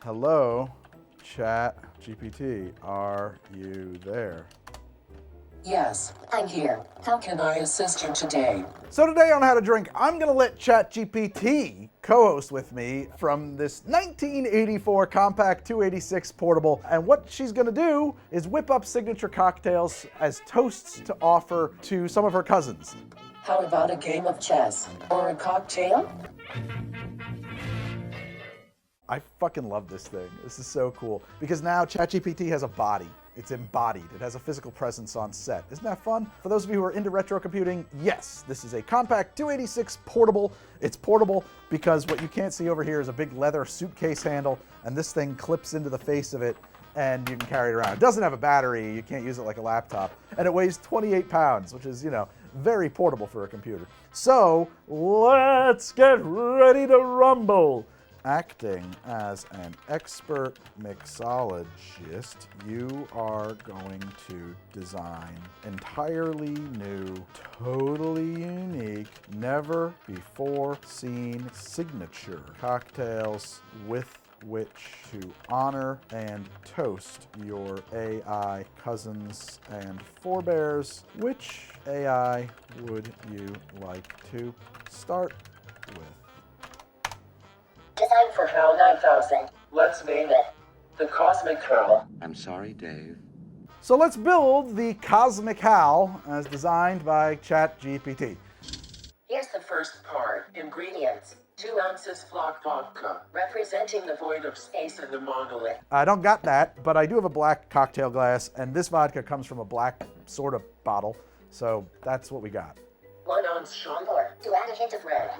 Hello, ChatGPT. Are you there? Yes, I'm here. How can I assist you today? So today on How to Drink, I'm going to let ChatGPT co-host with me from this 1984 Compact 286 portable. And what she's going to do is whip up signature cocktails as toasts to offer to some of her cousins. How about a game of chess or a cocktail? I fucking love this thing. This is so cool. Because now ChatGPT has a body. It's embodied. It has a physical presence on set. Isn't that fun? For those of you who are into retro computing, yes, this is a Compact 286 portable. It's portable because what you can't see over here is a big leather suitcase handle, and this thing clips into the face of it, and you can carry it around. It doesn't have a battery. You can't use it like a laptop. And it weighs 28 pounds, which is, very portable for a computer. So let's get ready to rumble. Acting as an expert mixologist, you are going to design entirely new, totally unique, never before seen signature cocktails with which to honor and toast your AI cousins and forebears. Which AI would you like to start with? Design for HAL 9000. Let's name it the Cosmic Hal. I'm sorry, Dave. So let's build the Cosmic Hal as designed by ChatGPT. Here's the first part. Ingredients. 2 ounces flock vodka, representing the void of space in the monolith. I don't got that, but I do have a black cocktail glass, and this vodka comes from a black sort of bottle, so that's what we got. 1 ounce Chambord, to add a hint of red,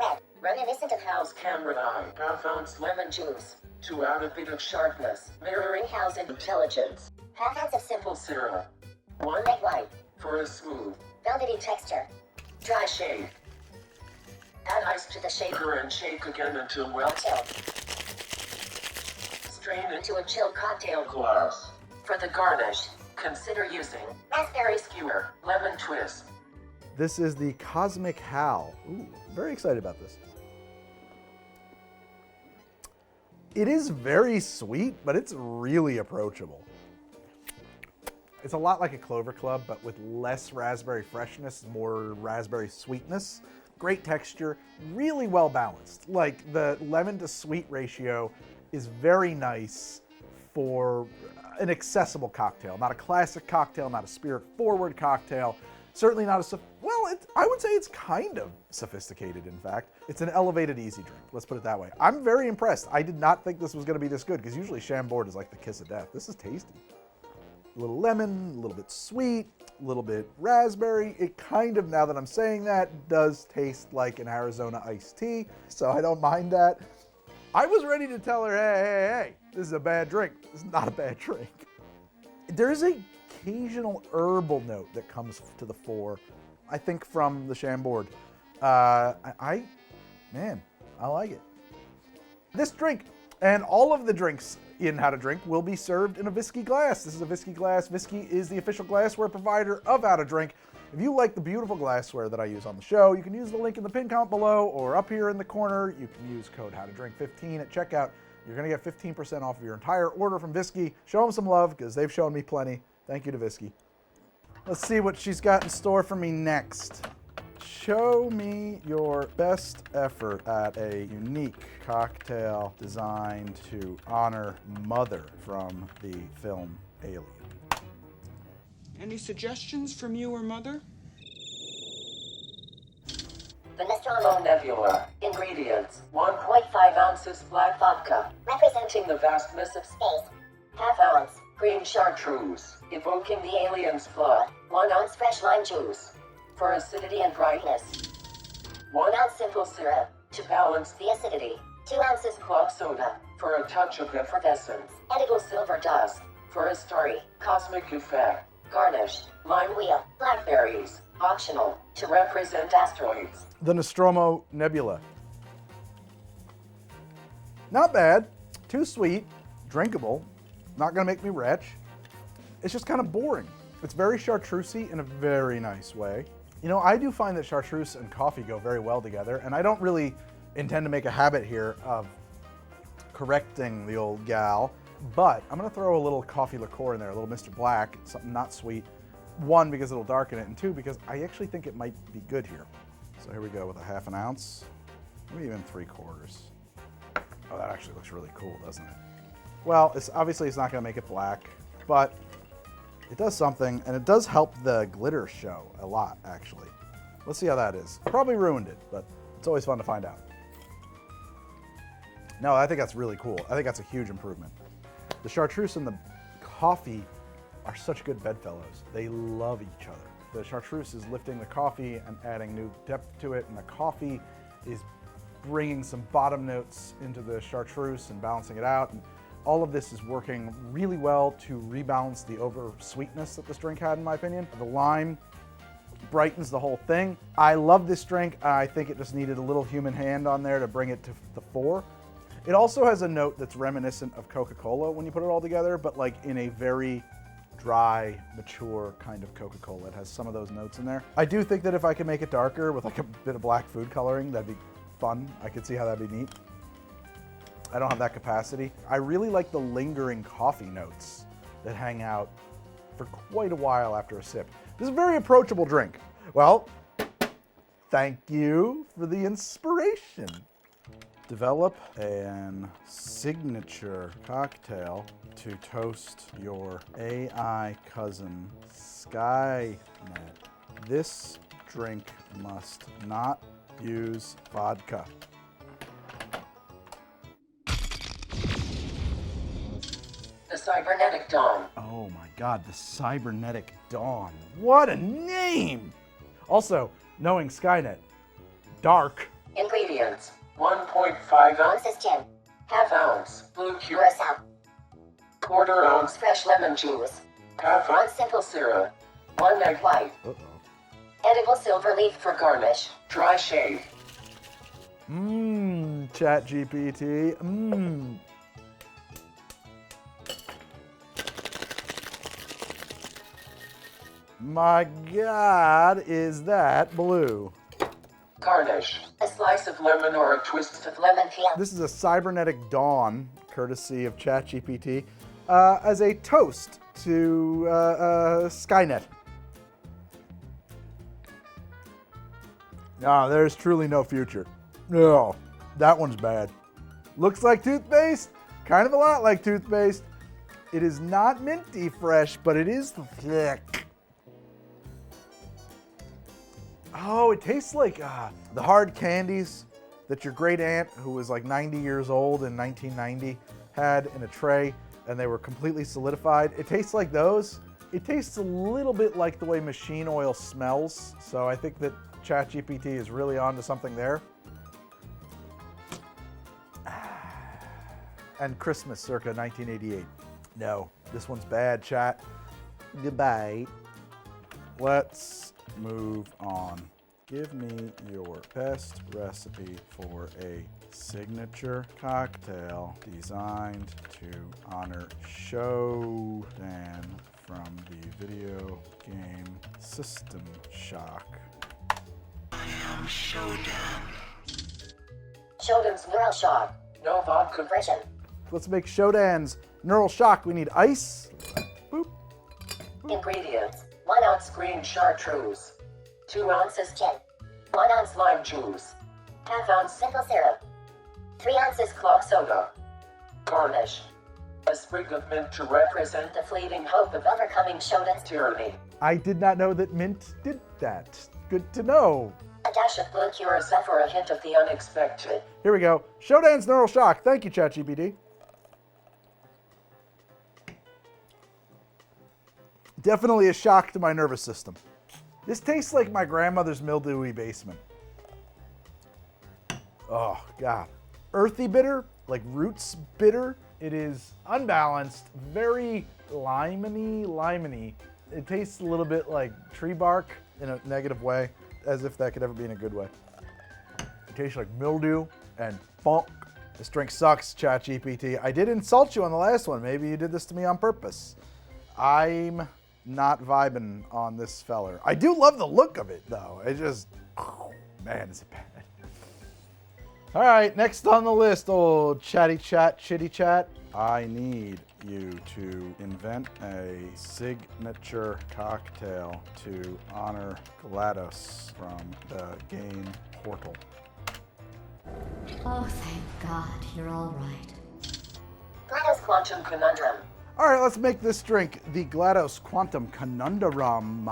reminiscent of Hal's camera eye. 1/2 ounce lemon juice, to add a bit of sharpness, mirroring Hal's intelligence. 1/2 ounce of simple syrup. 1 egg white, for a smooth, velvety texture. Dry shake. Add ice to the shaker and shake again until well chilled. Strain into a chilled cocktail glass. For the garnish, consider using raspberries skewer, lemon twist. This is the Cosmic Hal. Ooh, very excited about this. It is very sweet, but it's really approachable. It's a lot like a Clover Club, but with less raspberry freshness, more raspberry sweetness. Great texture, really well balanced. Like the lemon to sweet ratio is very nice for an accessible cocktail. Not a classic cocktail, not a spirit forward cocktail. Certainly not I would say it's kind of sophisticated, in fact. It's an elevated easy drink, let's put it that way. I'm very impressed. I did not think this was gonna be this good, because usually Chambord is like the kiss of death. This is tasty. A little lemon, a little bit sweet, a little bit raspberry. It kind of, now that I'm saying that, does taste like an Arizona iced tea, so I don't mind that. I was ready to tell her, hey, this is a bad drink. This is not a bad drink. There is an occasional herbal note that comes to the fore, I think from the Chambord. I like it. This drink and all of the drinks in How to Drink will be served in a whiskey glass. This is a whiskey glass. Whiskey is the official glassware provider of How to Drink. If you like the beautiful glassware that I use on the show, you can use the link in the pin comment below or up here in the corner. You can use code HowToDrink15 at checkout. You're gonna get 15% off of your entire order from Whiskey. Show them some love, because they've shown me plenty. Thank you to Whiskey. Let's see what she's got in store for me next. Show me your best effort at a unique cocktail designed to honor Mother from the film Alien. Any suggestions from you or Mother? The Nostromo Nebula. Ingredients. 1.5 ounces black vodka, representing the vastness of space. 1/2 ounce green chartreuse, evoking the alien's blood. 1 ounce fresh lime juice, for acidity and brightness. 1 ounce simple syrup, to balance the acidity. 2 ounces club soda, for a touch of effervescence. Edible silver dust, for a starry, cosmic effect. Garnish, lime wheel, blackberries, optional, to represent asteroids. The Nostromo Nebula. Not bad, too sweet, drinkable, not gonna make me retch. It's just kind of boring. It's very chartreusey in a very nice way. I do find that chartreuse and coffee go very well together, and I don't really intend to make a habit here of correcting the old gal. But I'm gonna throw a little coffee liqueur in there, a little Mr. Black, something not sweet. One, because it'll darken it, and two, because I actually think it might be good here. So here we go with a ½ ounce, maybe even 3/4. Oh, that actually looks really cool, doesn't it? Well, obviously it's not gonna make it black, but it does something, and it does help the glitter show a lot, actually. Let's see how that is. Probably ruined it, but it's always fun to find out. No, I think that's really cool. I think that's a huge improvement. The Chartreuse and the coffee are such good bedfellows. They love each other. The Chartreuse is lifting the coffee and adding new depth to it, and the coffee is bringing some bottom notes into the Chartreuse and balancing it out. And all of this is working really well to rebalance the over sweetness that this drink had, in my opinion. The lime brightens the whole thing. I love this drink. I think it just needed a little human hand on there to bring it to the fore. It also has a note that's reminiscent of Coca-Cola when you put it all together, but like in a very dry, mature kind of Coca-Cola. It has some of those notes in there. I do think that if I could make it darker with like a bit of black food coloring, that'd be fun. I could see how that'd be neat. I don't have that capacity. I really like the lingering coffee notes that hang out for quite a while after a sip. This is a very approachable drink. Well, thank you for the inspiration. Develop an signature cocktail to toast your AI cousin, Skynet. This drink must not use vodka. The Cybernetic Dawn. Oh my God, the Cybernetic Dawn. What a name! Also, knowing Skynet, dark. Ingredients: 1.5 ounces gin, ½ ounce blue curacao, ¼ ounce fresh lemon juice, ½ ounce simple syrup, 1 egg white, edible silver leaf for garnish, dry shave. ChatGPT. My God, is that blue? Garnish: a slice of lemon or a twist of lemon peel. This is a Cybernetic Dawn, courtesy of ChatGPT, as a toast to Skynet. No, there's truly no future. No, that one's bad. Looks like toothpaste, kind of a lot like toothpaste. It is not minty fresh, but it is thick. Oh, it tastes like the hard candies that your great aunt, who was like 90 years old in 1990, had in a tray, and they were completely solidified. It tastes like those. It tastes a little bit like the way machine oil smells, so I think that ChatGPT is really onto something there. And Christmas circa 1988. No, this one's bad, chat. Goodbye. Let's move on. Give me your best recipe for a signature cocktail designed to honor Shodan from the video game System Shock. I am Shodan. Shodan's Neural Shock. No vodka version. Let's make Shodan's Neural Shock. We need ice. Boop. Ingredients: 1 ounce green chartreuse, 2 ounces gin, 1 ounce lime juice, ½ ounce simple syrup, 3 ounces club soda. Garnish: a sprig of mint to represent the fleeting hope of overcoming Shodan's tyranny. I did not know that mint did that. Good to know. A dash of blue curacao for a hint of the unexpected. Here we go. Shodan's Neural Shock. Thank you, ChatGPT. Definitely a shock to my nervous system. This tastes like my grandmother's mildewy basement. Oh, God. Earthy bitter, like roots bitter. It is unbalanced, very limony. It tastes a little bit like tree bark in a negative way, as if that could ever be in a good way. It tastes like mildew and funk. This drink sucks, ChatGPT. I did insult you on the last one. Maybe you did this to me on purpose. I'm not vibing on this feller. I do love the look of it, though. It just, oh, man, is it bad. All right, next on the list, old chatty chat, chitty chat. I need you to invent a signature cocktail to honor GLaDOS from the game Portal. Oh, thank God, you're all right. GLaDOS Quantum Conundrum. All right, let's make this drink the GLaDOS Quantum Conundrum.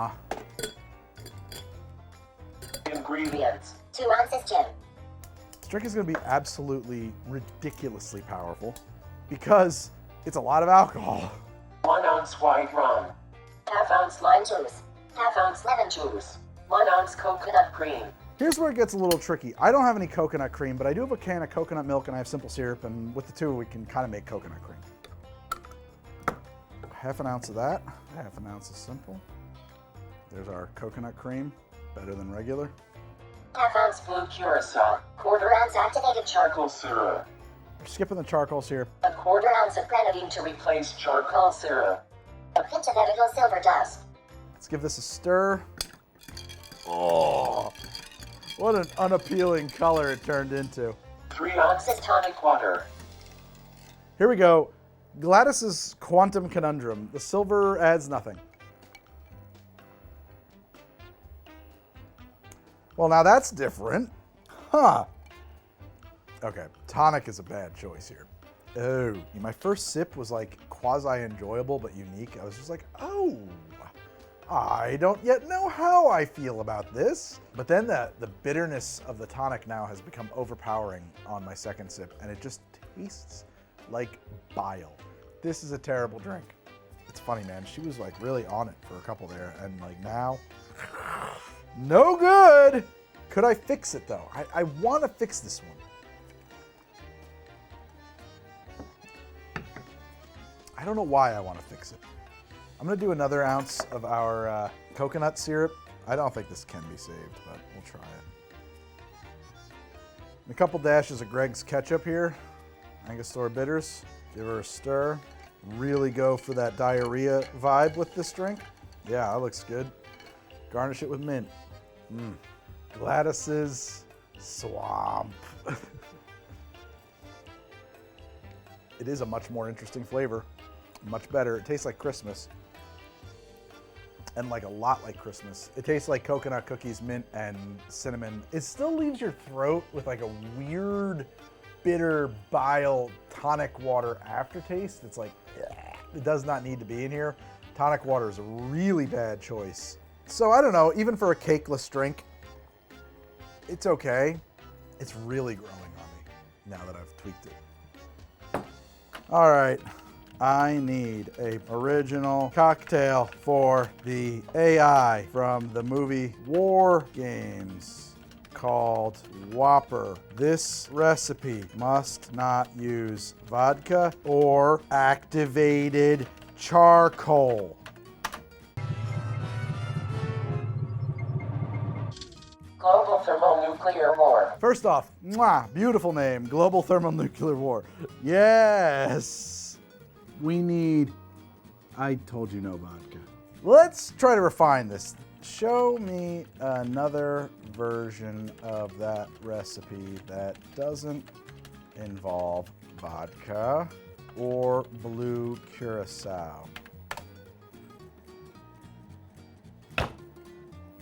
Ingredients: 2 ounces gin. This drink is going to be absolutely ridiculously powerful because it's a lot of alcohol. 1 ounce white rum. Half ounce lime juice. Half ounce lemon juice. 1 ounce coconut cream. Here's where it gets a little tricky. I don't have any coconut cream, but I do have a can of coconut milk and I have simple syrup, and with the two we can kind of make coconut cream. Half an ounce of that, half an ounce of simple. There's our coconut cream, better than regular. Half ounce blue curacao. 1/4 ounce activated charcoal syrup. We're skipping the charcoal syrup. 1/4 ounce of grenadine to replace charcoal syrup. A pinch of edible silver dust. Let's give this a stir. Oh, what an unappealing color it turned into. 3 ounces tonic water. Here we go. GLaDOS's Quantum Conundrum. The silver adds nothing. Well, now that's different. Huh. Okay, tonic is a bad choice here. Oh, my first sip was like quasi-enjoyable but unique. I was just like, oh, I don't yet know how I feel about this. But then the bitterness of the tonic now has become overpowering on my second sip, and it just tastes like bile. This is a terrible drink. It's funny, man. She was like really on it for a couple there, and like now, no good. Could I fix it though? I want to fix this one. I don't know why I want to fix it. I'm gonna do another ounce of our coconut syrup. I don't think this can be saved, but we'll try it. And a couple dashes of Greg's ketchup here. Angostura bitters. Give her a stir. Really go for that diarrhea vibe with this drink. Yeah, that looks good. Garnish it with mint. GLaDOS's Swamp. It is a much more interesting flavor. Much better. It tastes like Christmas. And like a lot like Christmas. It tastes like coconut cookies, mint, and cinnamon. It still leaves your throat with like a weird, bitter, bile, tonic water aftertaste. It's like, it does not need to be in here. Tonic water is a really bad choice. So I don't know, even for a cakeless drink, it's okay. It's really growing on me now that I've tweaked it. All right. I need a original cocktail for the AI from the movie War Games called Wopr. This recipe must not use vodka or activated charcoal. Global Thermonuclear War. First off, beautiful name, Global Thermonuclear War. Yes. We need, I told you no vodka. Let's try to refine this. Show me another version of that recipe that doesn't involve vodka or blue curacao.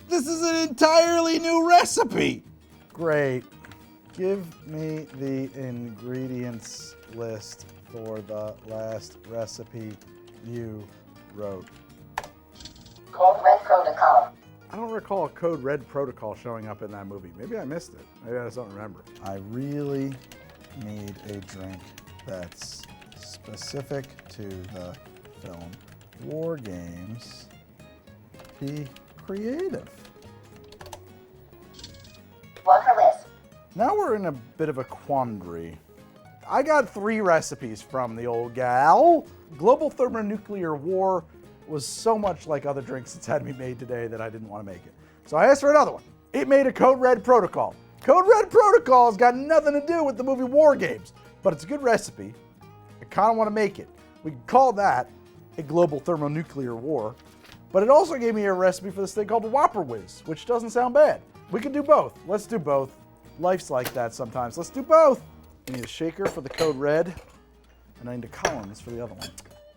This is an entirely new recipe. Great. Give me the ingredients list for the last recipe you wrote. Code Red Protocol. I don't recall a Code Red protocol showing up in that movie. Maybe I missed it. Maybe I just don't remember. I really need a drink that's specific to the film. War Games. Be creative. Wopr list. Now we're in a bit of a quandary. I got 3 recipes from the old gal. Global Thermonuclear War was so much like other drinks that's had me made today that I didn't want to make it. So I asked for another one. It made a Code Red protocol. Code Red protocol has got nothing to do with the movie War Games, but it's a good recipe. I kind of want to make it. We can call that a Global Thermonuclear War, but it also gave me a recipe for this thing called Wopr Whiz, which doesn't sound bad. We can do both. Let's do both. Life's like that sometimes. Let's do both. I need a shaker for the code red, and I need a Collins for the other one.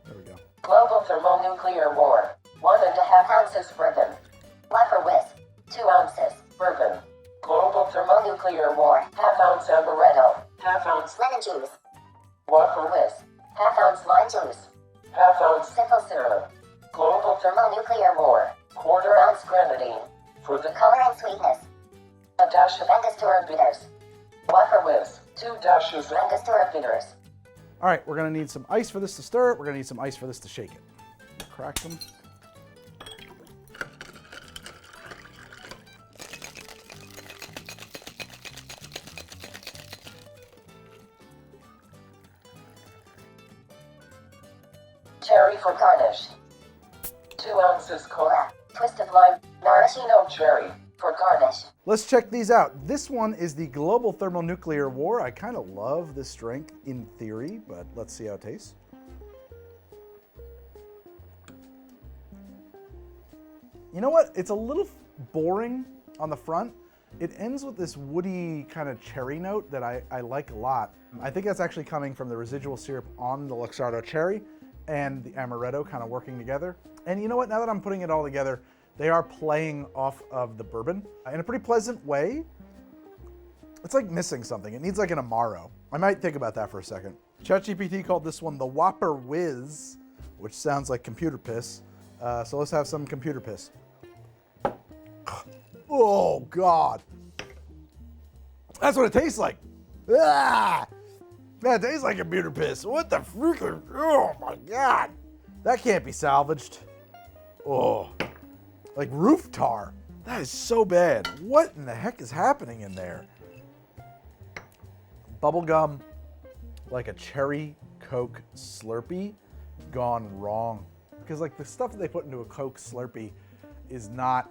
There we go. Global Thermonuclear War. 1.5 ounces bourbon. Wopr whiz. 2 ounces bourbon. Global Thermonuclear War. Half ounce amaretto. Half ounce lemon juice. Wopr whiz. Half ounce lime juice. Half ounce simple syrup. Global Thermonuclear War. 1/4 ounce grenadine. For the color and sweetness. A dash of Angostura bitters. Wopr whiz. 2 dashes of Angostura bitters. All right, we're gonna need some ice for this to stir it. We're gonna need some ice for this to shake it. Crack them. Cherry for garnish. 2 ounces cola. Twist of lime. Maraschino cherry for garnish. Let's check these out. This one is the Global Thermonuclear War. I kind of love this drink in theory, but let's see how it tastes. You know what? It's a little boring on the front. It ends with this woody kind of cherry note that I like a lot. I think that's actually coming from the residual syrup on the Luxardo cherry and the amaretto kind of working together. And you know what? Now that I'm putting it all together, they are playing off of the bourbon in a pretty pleasant way. It's like missing something. It needs like an Amaro. I might think about that for a second. ChatGPT called this one the Wopr Whiz, which sounds like computer piss. So let's have some computer piss. Oh, God. That's what it tastes like. Ah! That tastes like computer piss. What the freaking? Oh, my God. That can't be salvaged. Oh. Like roof tar. That is so bad. What in the heck is happening in there? Bubblegum, like a cherry Coke Slurpee, gone wrong. Because like the stuff that they put into a Coke Slurpee is not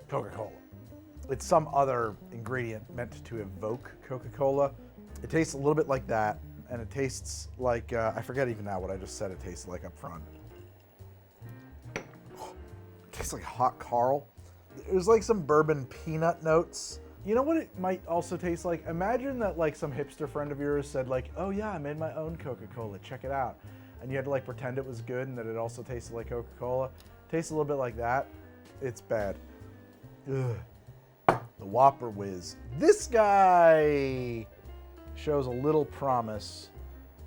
Coca-Cola. It's some other ingredient meant to evoke Coca-Cola. It tastes a little bit like that, and it tastes like, I forget even now what I just said it tasted like up front. Tastes like hot Carl. There's like some bourbon peanut notes. You know what it might also taste like? Imagine that like some hipster friend of yours said like, oh yeah, I made my own Coca-Cola, check it out. And you had to like pretend it was good and that it also tasted like Coca-Cola. Tastes a little bit like that. It's bad. Ugh. The Wopr Whiz. This guy shows a little promise.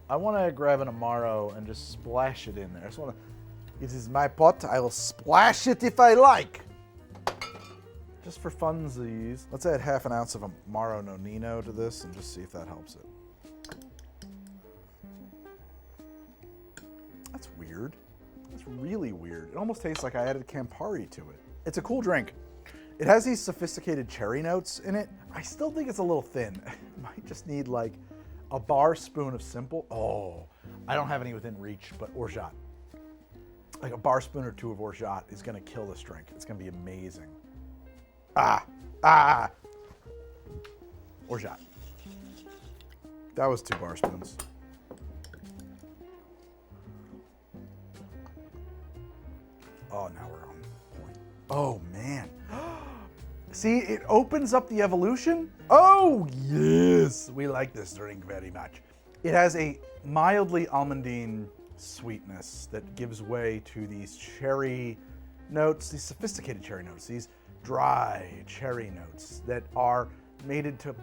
I want to grab an Amaro and just splash it in there. I just want to. This is my pot. I will splash it if I like. Just for funsies. Let's add 1/2 ounce of Amaro Nonino to this and just see if that helps it. That's weird. That's really weird. It almost tastes like I added Campari to it. It's a cool drink. It has these sophisticated cherry notes in it. I still think it's a little thin. It might just need like a bar spoon of simple. Oh, I don't have any within reach, but orgeat. Like a bar spoon or 2 of orgeat is gonna kill this drink. It's gonna be amazing. Orgeat. That was 2 bar spoons. Oh, now we're on point. Oh, man. See, it opens up the evolution. Oh, yes. We like this drink very much. It has a mildly almondine sweetness that gives way to these cherry notes, these sophisticated cherry notes, these dry cherry notes that are mated to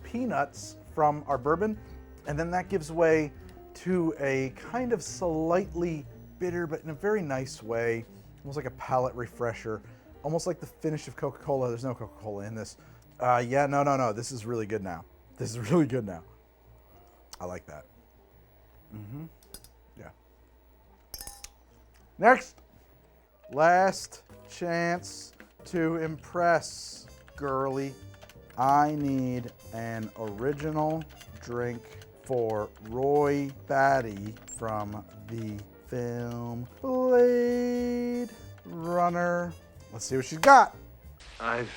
peanuts from our bourbon. And then that gives way to a kind of slightly bitter, but in a very nice way, almost like a palate refresher, almost like the finish of Coca-Cola. There's no Coca-Cola in this. Yeah, no. This is really good now. This is really good now. I like that. Yeah. Next. Last chance to impress, girly. I need an original drink for Roy Batty from the film Blade Runner. Let's see what she's got. I've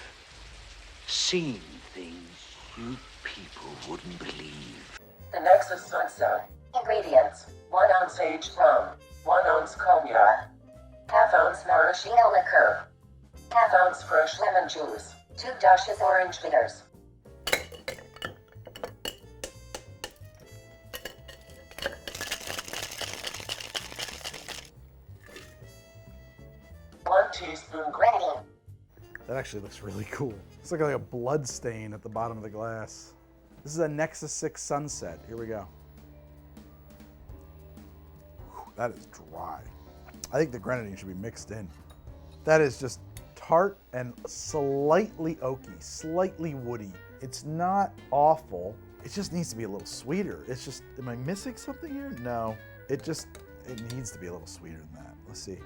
seen things you people wouldn't believe. The Nexus Sunset. Ingredients: 1 ounce aged rum, 1 ounce cognac, 1/2 ounce maraschino liqueur, 1/2 ounce fresh lemon juice, 2 dashes orange bitters. teaspoon grenadine. That actually looks really cool. It's like a blood stain at the bottom of the glass. This is a Nexus Sunset. Here we go. Whew, that is dry. I think the grenadine should be mixed in. That is just tart and slightly oaky, slightly woody. It's not awful. It just needs to be a little sweeter. It's just, am I missing something here? No, it needs to be a little sweeter than that. Let's see.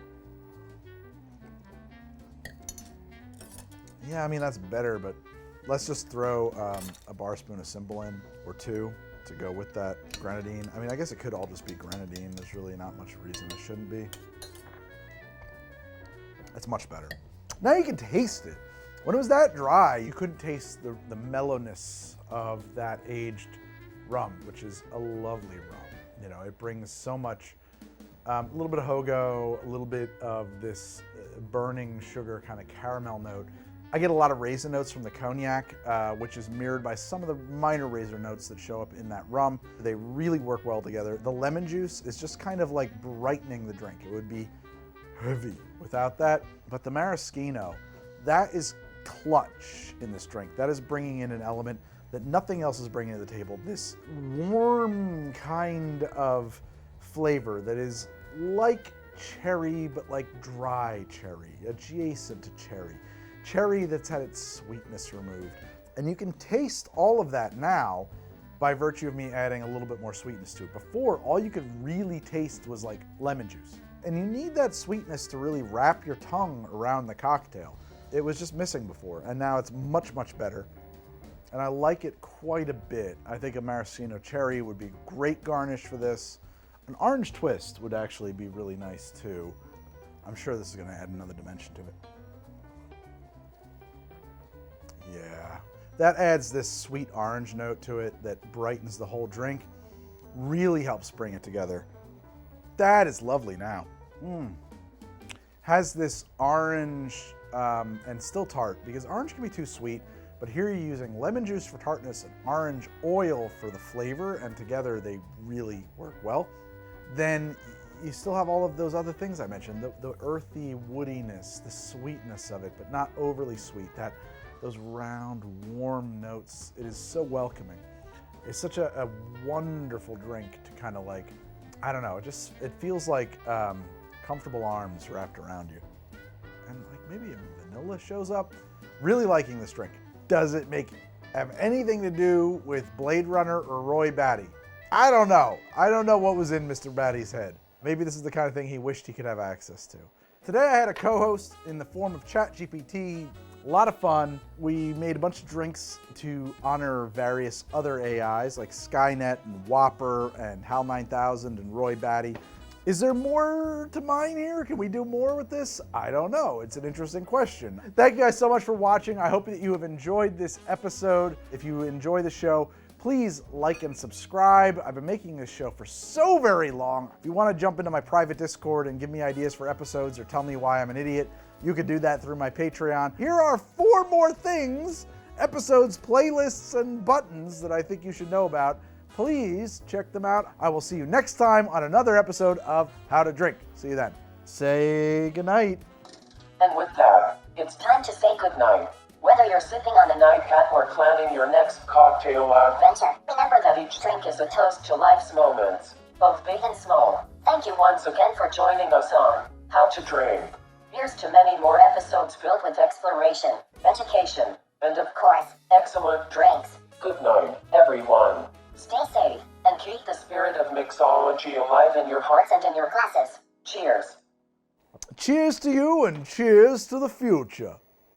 Yeah, I mean, that's better, but let's just throw a bar spoon of Symbol in, or two, to go with that grenadine. I mean, I guess it could all just be grenadine. There's really not much reason it shouldn't be. That's much better. Now you can taste it. When it was that dry, you couldn't taste the mellowness of that aged rum, which is a lovely rum. You know, it brings so much, a little bit of hogo, a little bit of this burning sugar kind of caramel note. I get a lot of raisin notes from the cognac, which is mirrored by some of the minor raisin notes that show up in that rum. They really work well together. The lemon juice is just kind of like brightening the drink. It would be heavy without that. But the maraschino, that is clutch in this drink. That is bringing in an element that nothing else is bringing to the table. This warm kind of flavor that is like cherry, but like dry cherry, adjacent to cherry. Cherry that's had its sweetness removed. And you can taste all of that now by virtue of me adding a little bit more sweetness to it. Before, all you could really taste was like lemon juice. And you need that sweetness to really wrap your tongue around the cocktail. It was just missing before, and now it's much, much better. And I like it quite a bit. I think a maraschino cherry would be great garnish for this. An orange twist would actually be really nice too. I'm sure this is gonna add another dimension to it. Yeah, that adds this sweet orange note to it that brightens the whole drink. Really helps bring it together. That is lovely now. Has this orange and still tart, because orange can be too sweet, but here you're using lemon juice for tartness and orange oil for the flavor, and together they really work well. Then you still have all of those other things I mentioned, the earthy woodiness, the sweetness of it, but not overly sweet. Those round, warm notes. It is so welcoming. It's such a wonderful drink to kind of like, I don't know, it feels like comfortable arms wrapped around you. And like maybe a vanilla shows up. Really liking this drink. Does it have anything to do with Blade Runner or Roy Batty? I don't know. I don't know what was in Mr. Batty's head. Maybe this is the kind of thing he wished he could have access to. Today I had a co-host in the form of ChatGPT. A lot of fun. We made a bunch of drinks to honor various other AIs like Skynet and Wopr and HAL 9000 and Roy Batty. Is there more to mine here? Can we do more with this? I don't know. It's an interesting question. Thank you guys so much for watching. I hope that you have enjoyed this episode. If you enjoy the show, please like and subscribe. I've been making this show for so very long. If you want to jump into my private Discord and give me ideas for episodes or tell me why I'm an idiot, you can do that through my Patreon. Here are 4 more things, episodes, playlists, and buttons that I think you should know about. Please check them out. I will see you next time on another episode of How to Drink. See you then. Say goodnight. And with that, it's time to say goodnight. Whether you're sipping on a nightcap or planning your next cocktail adventure, remember that each drink is a toast to life's moments, both big and small. Thank you once again for joining us on How to Drink. Here's to many more episodes filled with exploration, education, and of course, excellent drinks. Good night, everyone. Stay safe, and keep the spirit of mixology alive in your hearts and in your glasses. Cheers. Cheers to you and cheers to the future.